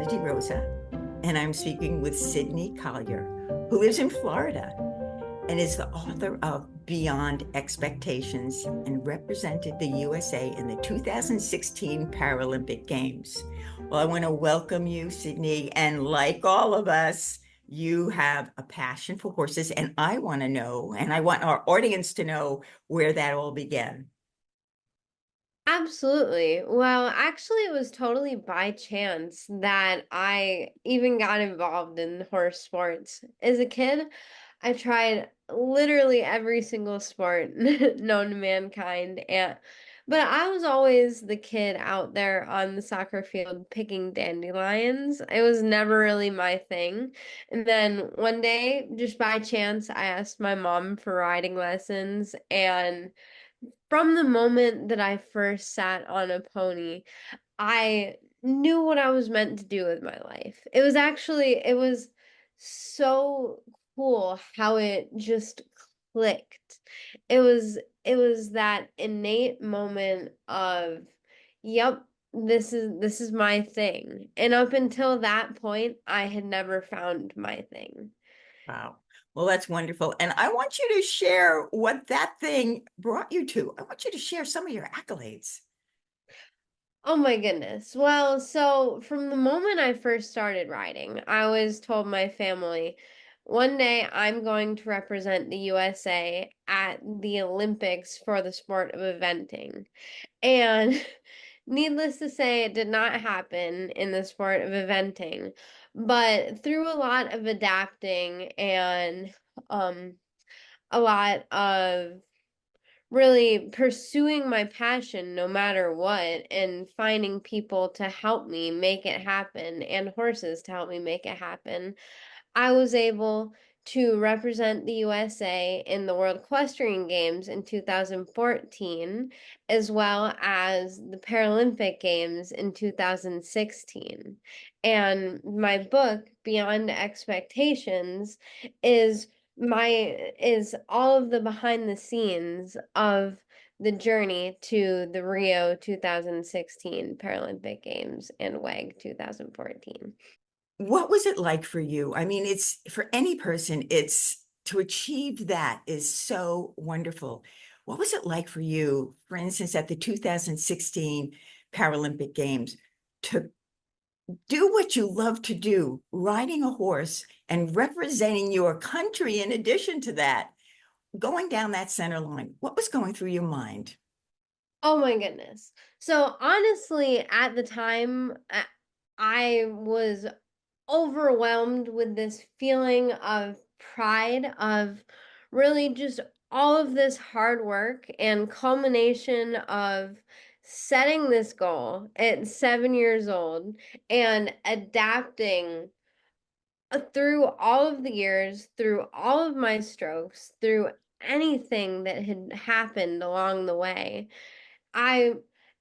Strategy Rosa, and I'm speaking with Sydney Collier, who lives in Florida and is the author of Beyond Expectations and represented the USA in the 2016 Paralympic Games. Well, I want to welcome you, Sydney, and like all of us, you have a passion for horses, and I want to know, and I want our audience to know where that all began. Absolutely. Well, actually, it was totally by chance that I even got involved in horse sports. As a kid, I tried literally every single sport known to mankind, and but I was always the kid out there on the soccer field picking dandelions. It was never really my thing. And then one day, just by chance, I asked my mom for riding lessons, and from the moment that I first sat on a pony, I knew what I was meant to do with my life. It was so cool how it just clicked. It was that innate moment of, yep, this is my thing. And up until that point, I had never found my thing. Wow. Well, that's wonderful. And I want you to share what that thing brought you to. I want you to share some of your accolades. Oh my goodness. Well, so from the moment I first started riding, I always told my family, one day I'm going to represent the USA at the Olympics for the sport of eventing. And needless to say, it did not happen in the sport of eventing. But through a lot of adapting and um, a lot of really pursuing my passion no matter what and finding people to help me make it happen and horses to help me make it happen, I was able to represent the USA in the World Equestrian Games in 2014, as well as the Paralympic Games in 2016. And my book, Beyond Expectations, is is all of the behind the scenes of the journey to the Rio 2016 Paralympic Games and WEG 2014. What was it like for you? I mean, it's for any person, it's to achieve that is so wonderful. What was it like for you, for instance, at the 2016 Paralympic Games, to do what you love to do, riding a horse and representing your country in addition to that, going down that center line? What was going through your mind? Oh my goodness. So honestly, at the time, I was overwhelmed with this feeling of pride of really just all of this hard work and culmination of setting this goal at 7 years old and adapting through all of the years, through all of my strokes, through anything that had happened along the way. I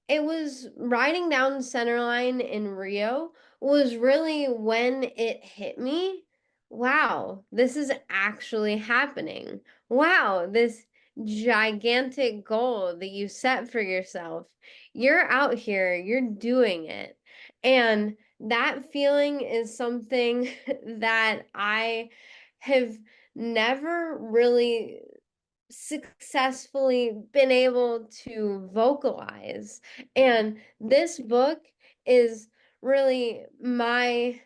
it was riding down center line in Rio was really when it hit me. Wow, this is actually happening. Wow, this gigantic goal that you set for yourself. You're out here, you're doing it. And that feeling is something that I have never really successfully been able to vocalize. And this book is really my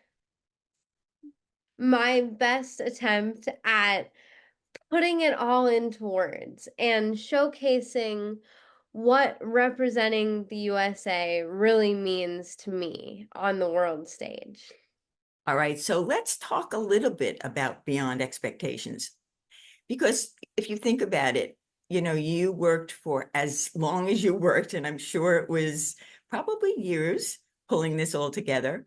best attempt at putting it all into words and showcasing what representing the USA really means to me on the world stage. All right, so let's talk a little bit about Beyond Expectations. Because if you think about it, you worked for as long as you worked, and I'm sure it was probably years pulling this all together.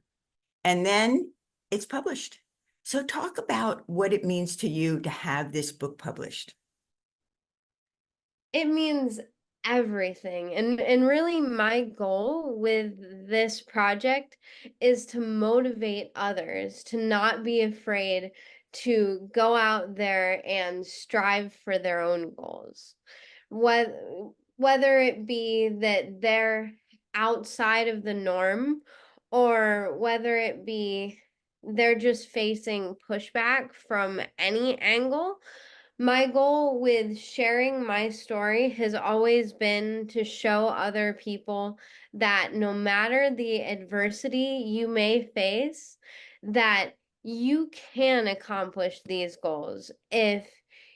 And then it's published. So talk about what it means to you to have this book published. It means everything. And really my goal with this project is to motivate others to not be afraid to go out there and strive for their own goals. Whether whether it be that they're outside of the norm or whether it be they're just facing pushback from any angle. My goal with sharing my story has always been to show other people that no matter the adversity you may face, that you can accomplish these goals if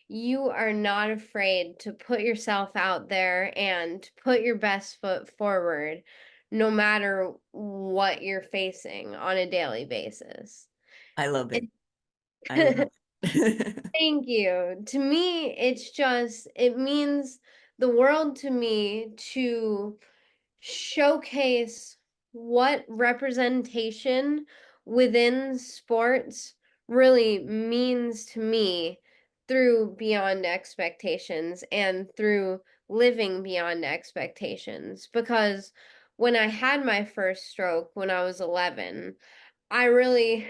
you are not afraid to put yourself out there and put your best foot forward, no matter what you're facing on a daily basis. I love it. I And love it. thank you. To me, it means the world to me to showcase what representation within sports really means to me through Beyond Expectations and through living beyond expectations. Because when I had my first stroke when I was 11, I really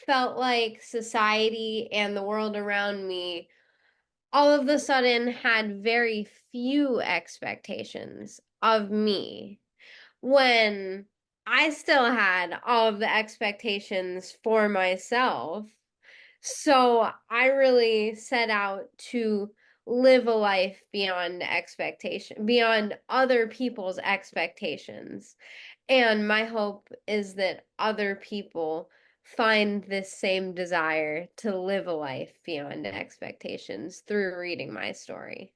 felt like society and the world around me all of a sudden had very few expectations of me when I still had all of the expectations for myself. So I really set out to live a life beyond expectation, beyond other people's expectations. And my hope is that other people find this same desire to live a life beyond expectations through reading my story.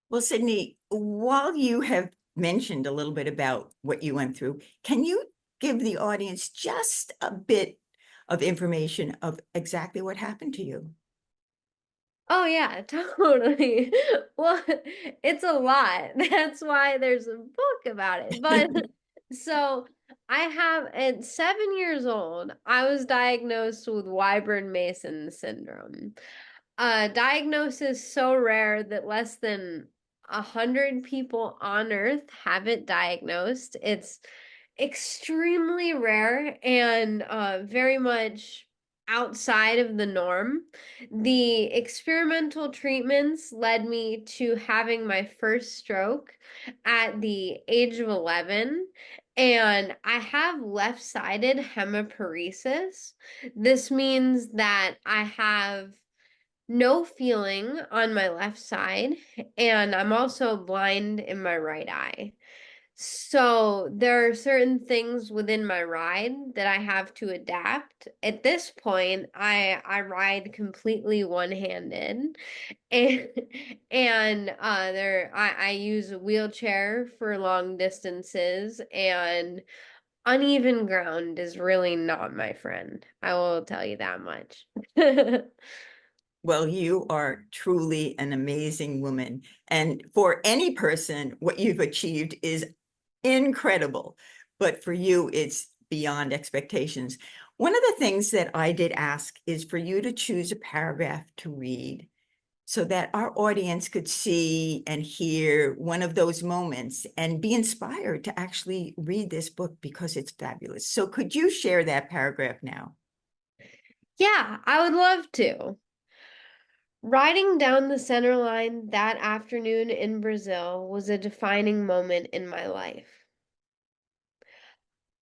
Well, Sydney, while you have mentioned a little bit about what you went through, can you give the audience just a bit of information of exactly what happened to you? Oh yeah, totally. Well, it's a lot. That's why there's a book about it. But so I have at 7 years old, I was diagnosed with Wyburn-Mason syndrome. A diagnosis so rare that less than 100 people on Earth have it diagnosed. It's extremely rare and very much outside of the norm. The experimental treatments led me to having my first stroke at the age of 11. And I have left-sided hemiparesis. This means that I have no feeling on my left side, and I'm also blind in my right eye. So there are certain things within my ride that I have to adapt. At this point, I ride completely one-handed, and I use a wheelchair for long distances, and uneven ground is really not my friend. I will tell you that much. Well, you are truly an amazing woman. And for any person, what you've achieved is incredible. But for you, it's beyond expectations. One of the things that I did ask is for you to choose a paragraph to read so that our audience could see and hear one of those moments and be inspired to actually read this book because it's fabulous. So could you share that paragraph now? Yeah, I would love to. Riding down the center line that afternoon in Brazil was a defining moment in my life.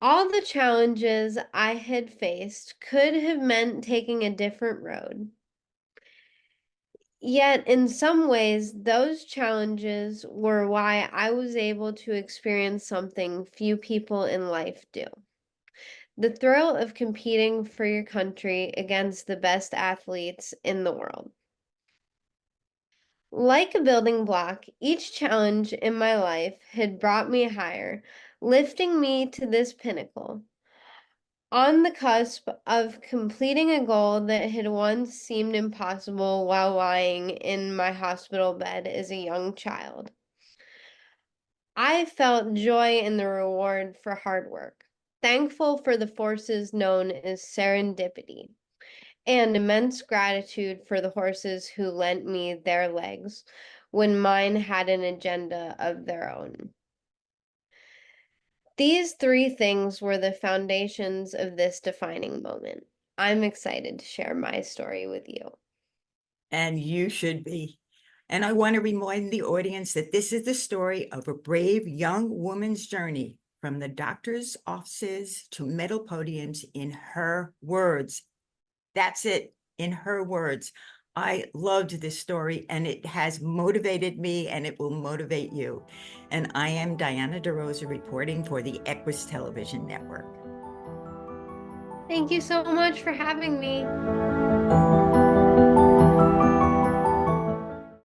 All the challenges I had faced could have meant taking a different road. Yet, in some ways, those challenges were why I was able to experience something few people in life do: the thrill of competing for your country against the best athletes in the world. Like a building block, each challenge in my life had brought me higher, lifting me to this pinnacle, on the cusp of completing a goal that had once seemed impossible while lying in my hospital bed as a young child. I felt joy in the reward for hard work, thankful for the forces known as serendipity, and immense gratitude for the horses who lent me their legs when mine had an agenda of their own. These three things were the foundations of this defining moment. I'm excited to share my story with you. And you should be. And I want to remind the audience that this is the story of a brave young woman's journey from the doctor's offices to metal podiums in her words. That's it, in her words. I loved this story, and it has motivated me, and it will motivate you. And I am Diana DeRosa, reporting for the EQUUS Television Network. Thank you so much for having me.